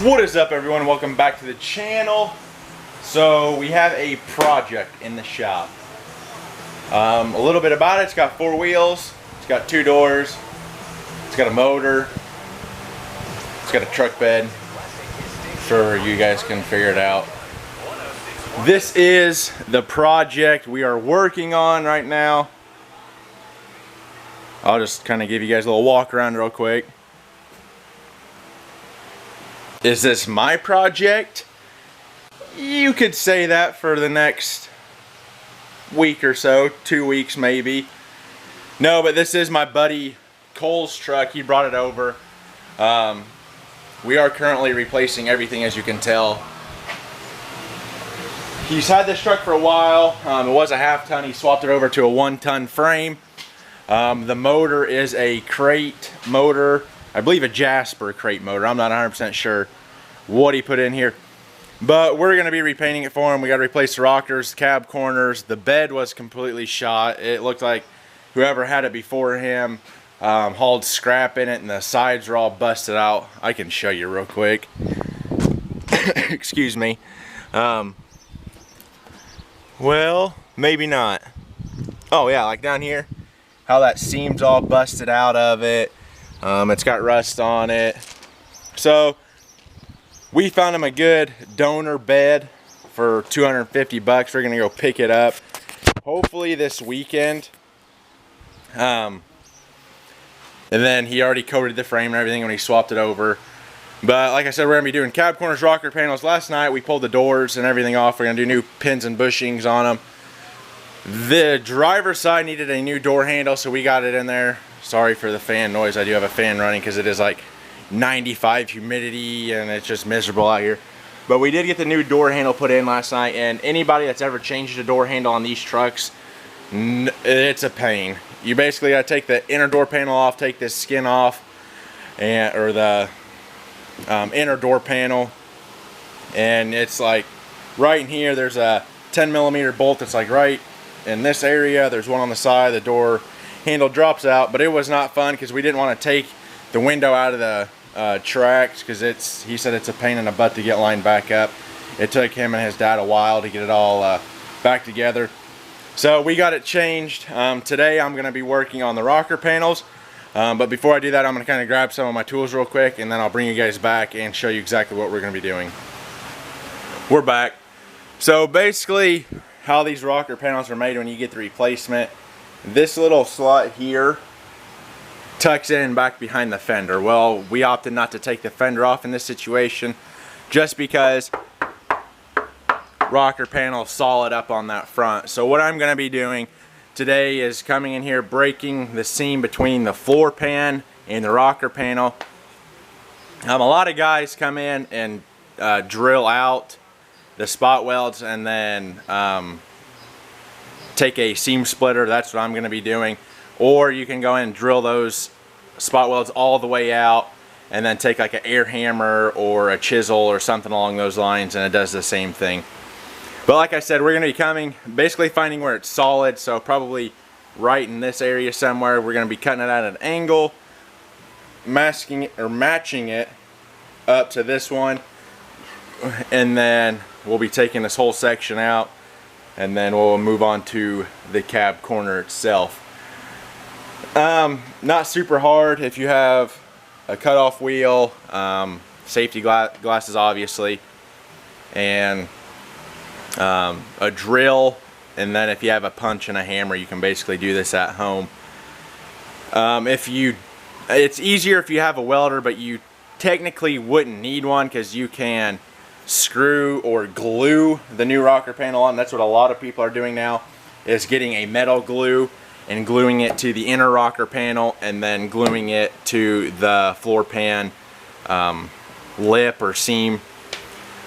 What is up, everyone? Welcome back to the channel. So we have a project in the shop. A little bit about it. It's got 4 wheels, it's got 2 doors, it's got a motor, it's got a truck bed. Sure, you guys can figure it out. This is the project we are working on right now. I'll just kind of give you guys a little walk around real quick. Is this my project? You could say that for the next week or so, 2 weeks maybe. No, but this is my buddy Cole's truck. He brought it over. We are currently replacing everything, as you can tell. He's had this truck for a while. It was a half-ton. He swapped it over to a 1-ton frame. The motor is a crate motor. I believe a Jasper crate motor. I'm not 100% sure what he put in here. But we're going to be repainting it for him. We got to replace the rockers, cab corners. The bed was completely shot. It looked like whoever had it before him hauled scrap in it, and the sides are all busted out. I can show you real quick. Excuse me. Well, maybe not. Oh yeah, like down here, how that seam's all busted out of it. It's got rust on it. So we found him a good donor bed for 250 bucks. We're gonna go pick it up hopefully this weekend. And then he already coated the frame and everything when he swapped it over. But like I said, we're gonna be doing cab corners, rocker panels. Last night we pulled the doors and everything off. We're gonna do new pins and bushings on them. The driver's side needed a new door handle, so we got it in there. Sorry for the fan noise. I do have a fan running because it is like 95 humidity and it's just miserable out here. But we did get the new door handle put in last night, and anybody that's ever changed a door handle on these trucks, it's a pain. You basically got to take the inner door panel off, take this skin off, or the inner door panel, and it's like right in here there's a 10mm bolt that's like right in this area. There's one on the side. The door handle drops out, but it was not fun because we didn't want to take the window out of the tracks because he said it's a pain in the butt to get lined back up. It took him and his dad a while to get it all back together. So we got it changed. Today I'm going to be working on the rocker panels. But before I do that, I'm going to kind of grab some of my tools real quick, and then I'll bring you guys back and show you exactly what we're going to be doing. We're back. So basically how these rocker panels are made when you get the replacement, this little slot here tucks in back behind the fender. Well, we opted not to take the fender off in this situation just because rocker panel solid up on that front. So what I'm going to be doing today is coming in here, breaking the seam between the floor pan and the rocker panel. A lot of guys come in and drill out the spot welds and then take a seam splitter. That's what I'm going to be doing. Or you can go in and drill those spot welds all the way out and then take like an air hammer or a chisel or something along those lines, and it does the same thing. But like I said, we're going to be coming, basically finding where it's solid, so probably right in this area somewhere. We're going to be cutting it at an angle, masking it or matching it up to this one, and then we'll be taking this whole section out, and then we'll move on to the cab corner itself. Not super hard if you have a cutoff wheel, safety glasses obviously, and a drill, and then if you have a punch and a hammer, you can basically do this at home. It's easier if you have a welder, but you technically wouldn't need one because you can screw or glue the new rocker panel on. That's what a lot of people are doing now, is getting a metal glue and gluing it to the inner rocker panel and then gluing it to the floor pan lip or seam.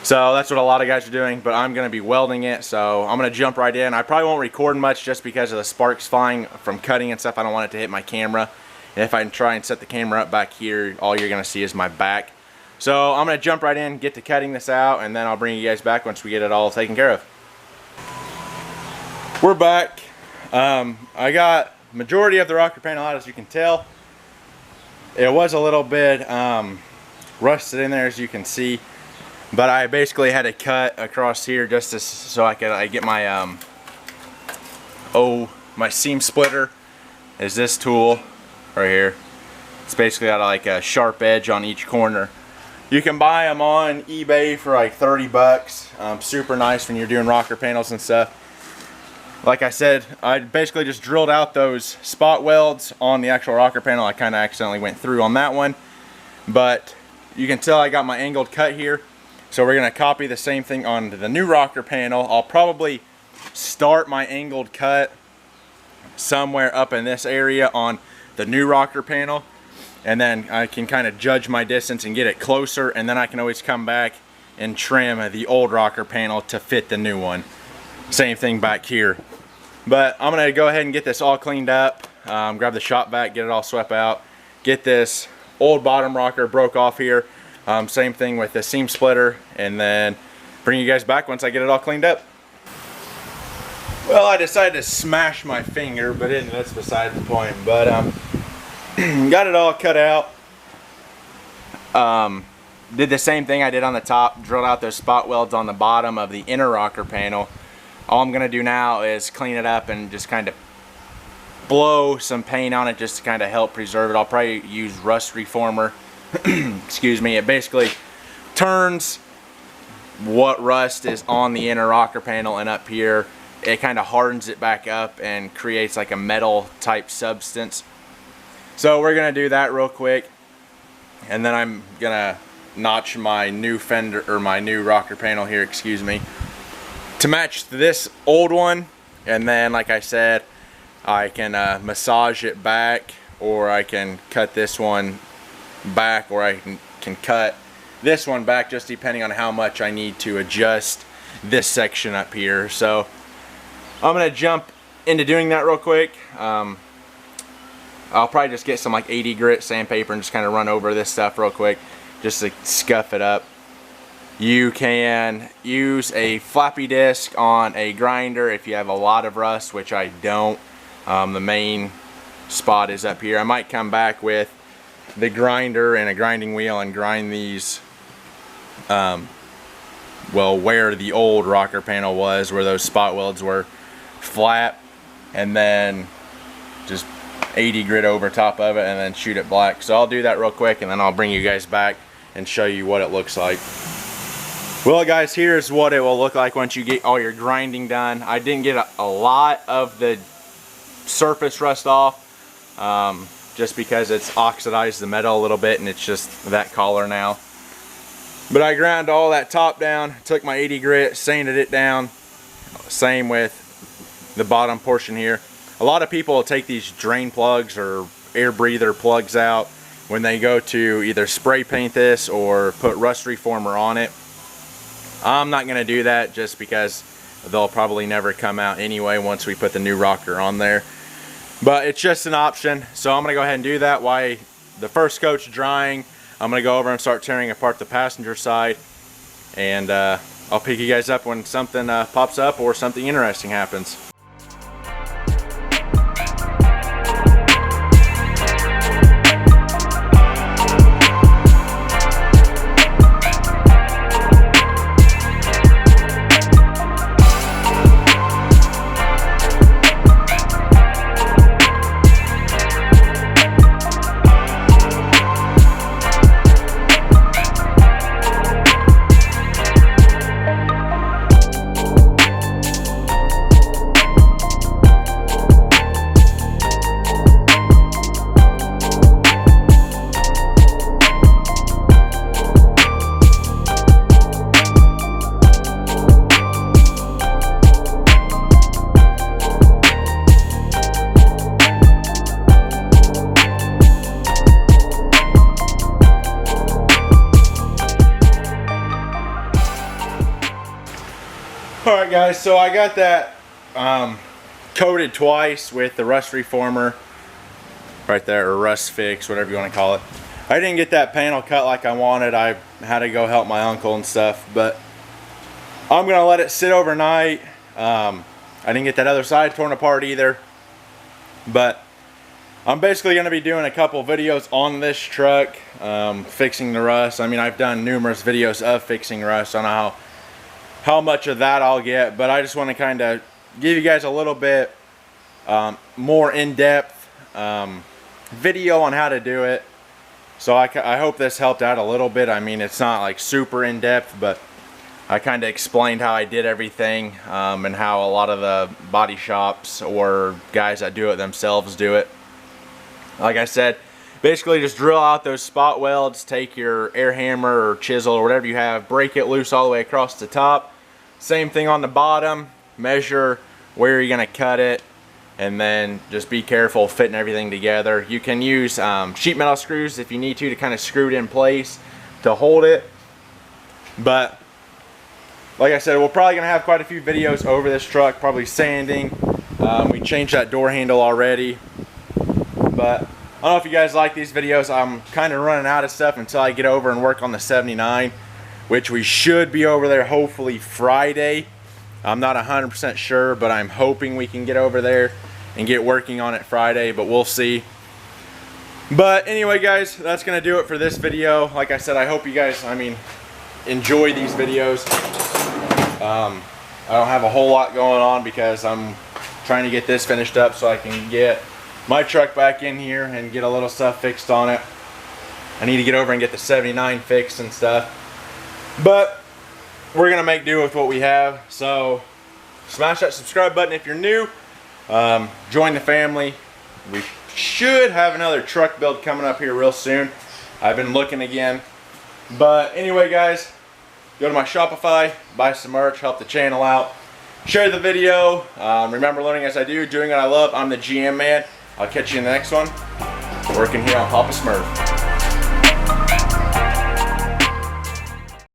So that's what a lot of guys are doing, but I'm going to be welding it, so I'm going to jump right in. I probably won't record much just because of the sparks flying from cutting and stuff. I don't want it to hit my camera. And if I try and set the camera up back here, all you're going to see is my back. So I'm going to jump right in, get to cutting this out, and then I'll bring you guys back once we get it all taken care of. We're back. I got majority of the rocker panel out, as you can tell. It was a little bit rusted in there, as you can see. But I basically had to cut across here just to, so I could get my my seam splitter. Is this tool right here. It's basically got like a sharp edge on each corner. You can buy them on eBay for like 30 bucks. Super nice when you're doing rocker panels and stuff. Like I said, I basically just drilled out those spot welds on the actual rocker panel. I kind of accidentally went through on that one, but you can tell I got my angled cut here. So we're gonna copy the same thing on the new rocker panel. I'll probably start my angled cut somewhere up in this area on the new rocker panel, and then I can kind of judge my distance and get it closer, and then I can always come back and trim the old rocker panel to fit the new one. Same thing back here. But I'm gonna go ahead and get this all cleaned up, grab the shop vac, get it all swept out, get this old bottom rocker broke off here. Same thing with the seam splitter, and then bring you guys back once I get it all cleaned up. Well, I decided to smash my finger, but that's beside the point. But got it all cut out. Did the same thing I did on the top, drilled out those spot welds on the bottom of the inner rocker panel. All I'm gonna do now is clean it up and just kind of blow some paint on it just to kind of help preserve it. I'll probably use rust reformer. Excuse me. It basically turns what rust is on the inner rocker panel, and up here it kind of hardens it back up and creates like a metal type substance. So we're gonna do that real quick, and then I'm gonna notch my new fender, or my new rocker panel here, excuse me, to match this old one. And then, like I said, I can massage it back, or I can cut this one back, or I can cut this one back, just depending on how much I need to adjust this section up here. So I'm gonna jump into doing that real quick. I'll probably just get some like 80 grit sandpaper and just kind of run over this stuff real quick just to scuff it up. You can use a floppy disc on a grinder if you have a lot of rust, which I don't. The main spot is up here. I might come back with the grinder and a grinding wheel and grind these well, where the old rocker panel was, where those spot welds were flat, and then just 80 grit over top of it and then shoot it black. So I'll do that real quick, and then I'll bring you guys back and show you what it looks like. Well guys, here's what it will look like once you get all your grinding done. I didn't get a lot of the surface rust off, just because it's oxidized the metal a little bit and it's just that color now. But I ground all that top down, took my 80 grit, sanded it down. Same with the bottom portion here. A lot of people will take these drain plugs or air breather plugs out when they go to either spray paint this or put rust reformer on it. I'm not going to do that, just because they'll probably never come out anyway once we put the new rocker on there. But it's just an option, so I'm going to go ahead and do that while the first coat's drying. I'm going to go over and start tearing apart the passenger side, and I'll pick you guys up when something pops up or something interesting happens. Alright guys, so I got that coated twice with the rust reformer right there, or rust fix, whatever you want to call it. I didn't get that panel cut like I wanted. I had to go help my uncle and stuff, but I'm gonna let it sit overnight. I didn't get that other side torn apart either, but I'm basically going to be doing a couple videos on this truck, fixing the rust. I mean, I've done numerous videos of fixing rust. I don't know how much of that I'll get, but I just want to kind of give you guys a little bit more in-depth video on how to do it. So I hope this helped out a little bit. I mean, it's not like super in-depth, but I kind of explained how I did everything, and how a lot of the body shops or guys that do it themselves do it. Like I said, basically just drill out those spot welds, take your air hammer or chisel or whatever you have, break it loose all the way across the top. Same thing on the bottom, measure where you're going to cut it, and then just be careful fitting everything together. You can use sheet metal screws if you need to kind of screw it in place to hold it. But like I said, we're probably going to have quite a few videos over this truck, probably sanding. We changed that door handle already. But I don't know if you guys like these videos. I'm kind of running out of stuff until I get over and work on the 79, which we should be over there hopefully Friday. I'm not 100% sure, but I'm hoping we can get over there and get working on it Friday, but we'll see. But anyway, guys, that's going to do it for this video. Like I said, I hope you guys, enjoy these videos. I don't have a whole lot going on because I'm trying to get this finished up so I can get my truck back in here and get a little stuff fixed on it. I need to get over and get the 79 fixed and stuff. But we're going to make do with what we have. So smash that subscribe button if you're new. Join the family. We should have another truck build coming up here real soon. I've been looking again. But anyway, guys, go to my Shopify, buy some merch, help the channel out. Share the video. Remember, learning as I do, doing what I love. I'm the GM man. I'll catch you in the next one. Working here on Papa Smurf.